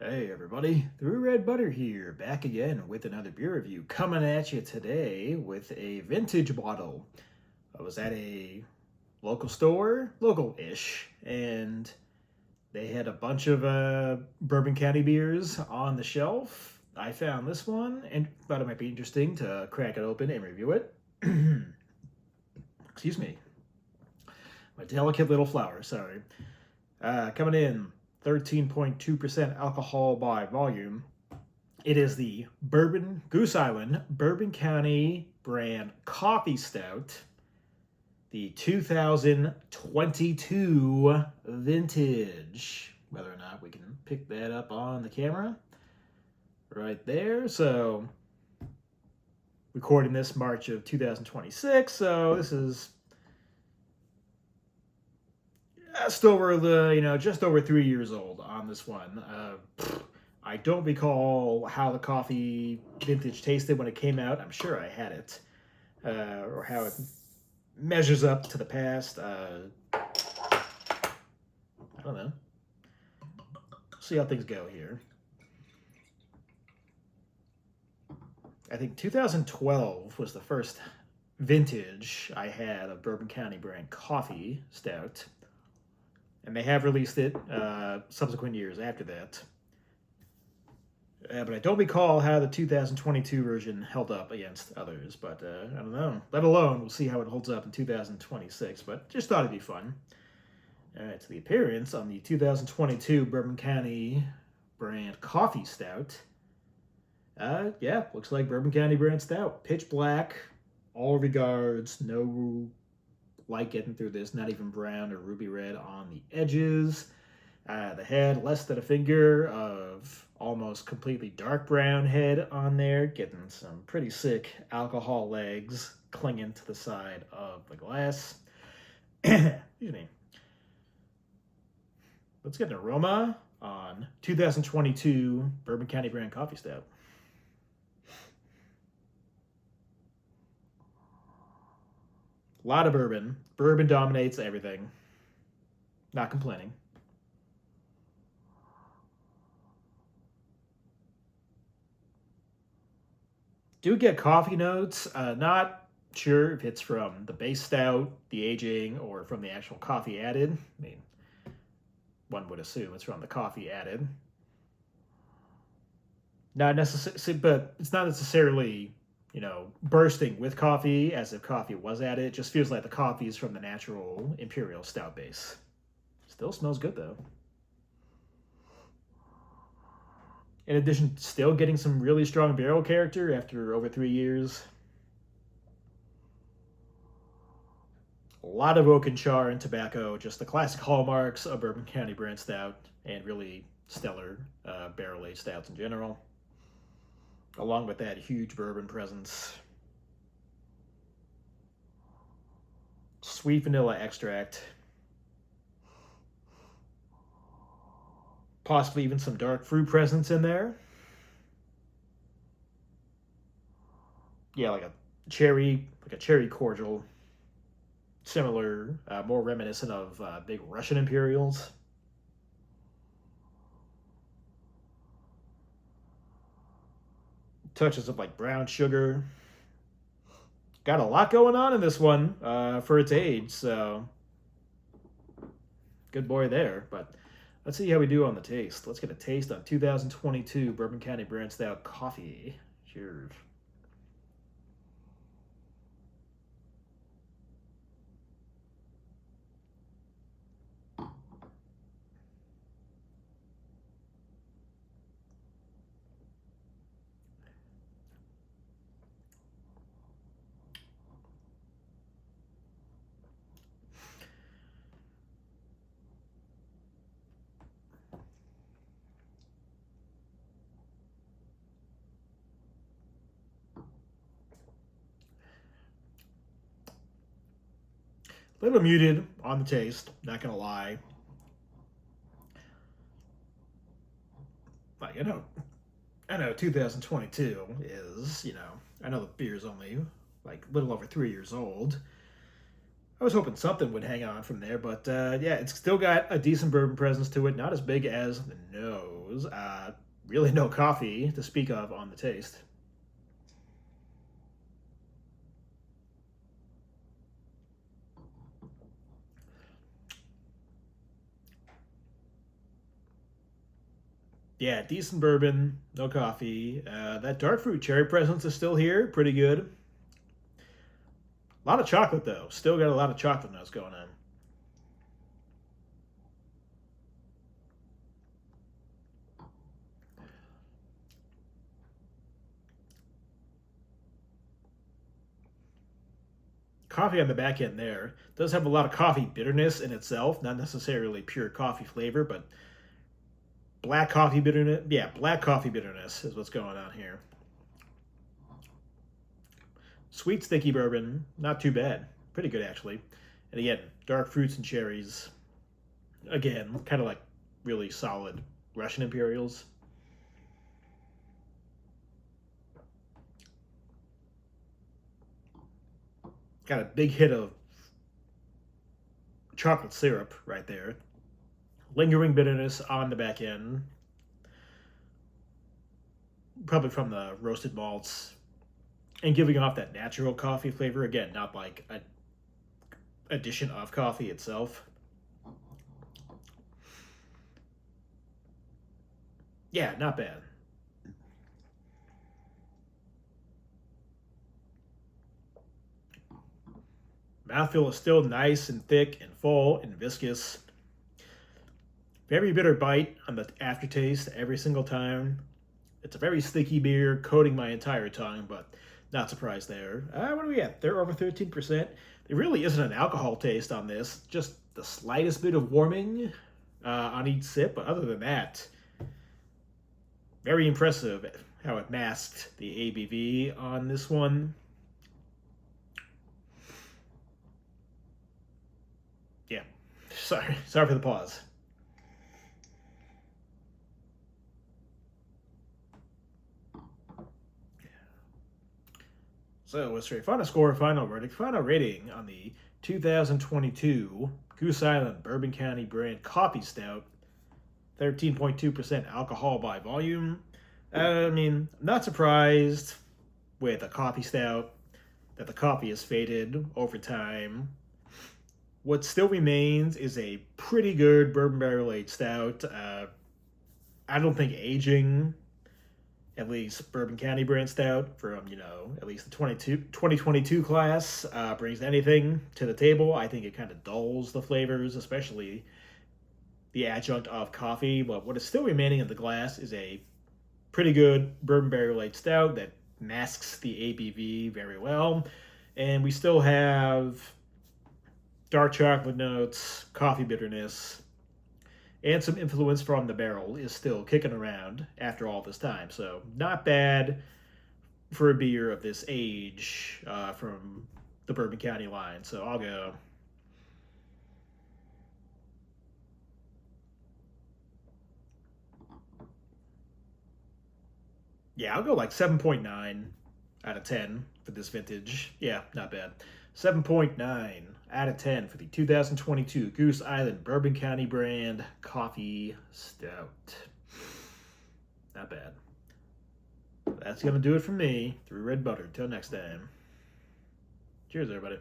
Hey everybody, ThrewRedButter here, back again with another beer review, coming at you today with a vintage bottle. I was at a local store, local-ish, and they had a bunch of Bourbon County beers on the shelf. I found this one and thought it might be interesting to crack it open and review it. Excuse me. My delicate little flower, sorry. Coming in 13.2% alcohol by volume. It is the Goose Island Bourbon County brand coffee stout, the 2022 vintage. Whether or not we can pick that up on the camera right there. So recording this March of 2026, so this is just over just over 3 years old on this one. I don't recall how the coffee vintage tasted when it came out. I'm sure I had it, or how it measures up to the past. I don't know. See how things go here. I think 2012 was the first vintage I had of Bourbon County brand coffee stout. And they have released it subsequent years after that. But I don't recall how the 2022 version held up against others. But I don't know. Let alone, we'll see how it holds up in 2026. But just thought it'd be fun. All right, so the appearance on the 2022 Bourbon County brand coffee stout. Yeah, looks like Bourbon County brand stout. Pitch black, all regards, no light getting through this, not even brown or ruby red on the edges. The head, less than a finger of almost completely dark brown head on there, getting some pretty sick alcohol legs clinging to the side of the glass. Excuse me. Let's get an aroma on 2022 Bourbon County brand coffee stout. A lot of bourbon. Bourbon dominates everything. Not complaining. Do get coffee notes. Not sure if it's from the base stout, the aging, or from the actual coffee added. I mean, one would assume it's from the coffee added. Not necessarily, but it's not necessarily bursting with coffee as if coffee was added. It just feels like the coffee is from the natural Imperial Stout base. Still smells good though. In addition, still getting some really strong barrel character after over 3 years. A lot of oak and char and tobacco, just the classic hallmarks of Bourbon County brand stout and really stellar barrel-aged stouts in general. Along with that huge bourbon presence. Sweet vanilla extract. Possibly even some dark fruit presence in there. Yeah, like a cherry cordial. Similar, more reminiscent of big Russian Imperials. Touches of like brown sugar. Got a lot going on in this one for its age, so good boy there. But let's see how we do on the taste. Let's get a taste on 2022 Bourbon County brand stout coffee. Cheers. A little muted on the taste, not gonna lie. But I know 2022 is, I know the beer's only like a little over 3 years old. I was hoping something would hang on from there, but yeah, it's still got a decent bourbon presence to it. Not as big as the nose. Really no coffee to speak of on the taste. Yeah, decent bourbon, no coffee. That dark fruit cherry presence is still here, pretty good. A lot of chocolate though. Still got a lot of chocolate notes going on. Coffee on the back end there does have a lot of coffee bitterness in itself, not necessarily pure coffee flavor, but black coffee bitterness. Yeah, black coffee bitterness is what's going on here. Sweet sticky bourbon, not too bad. Pretty good actually. And again, dark fruits and cherries. Again, kind of like really solid Russian Imperials. Got a big hit of chocolate syrup right there. Lingering bitterness on the back end. Probably from the roasted malts. And giving off that natural coffee flavor. Again, not like an addition of coffee itself. Yeah, not bad. Mouthfeel is still nice and thick and full and viscous. Very bitter bite on the aftertaste every single time. It's a very sticky beer, coating my entire tongue, but not surprised there. What are we at? They're over 13%. There really isn't an alcohol taste on this, just the slightest bit of warming on each sip, but other than that, very impressive how it masked the ABV on this one. Yeah, sorry for the pause. So, what's your final score, final verdict, final rating on the 2022 Goose Island Bourbon County brand coffee stout? 13.2% alcohol by volume. I mean, I'm not surprised with a coffee stout that the coffee has faded over time. What still remains is a pretty good bourbon barrel aged stout. I don't think aging, at least Bourbon County brand stout from, at least the 2022 class, brings anything to the table. I think it kind of dulls the flavors, especially the adjunct of coffee. But what is still remaining in the glass is a pretty good bourbon barrel aged stout that masks the ABV very well. And we still have dark chocolate notes, coffee bitterness, and some influence from the barrel is still kicking around after all this time. So not bad for a beer of this age from the Bourbon County line. So I'll go. Yeah, I'll go like 7.9 out of 10 for this vintage. Yeah, not bad. 7.9 out of 10 for the 2022 Goose Island Bourbon County brand coffee stout. Not bad. That's going to do it for me. Through Red Butter. Till next time. Cheers, everybody.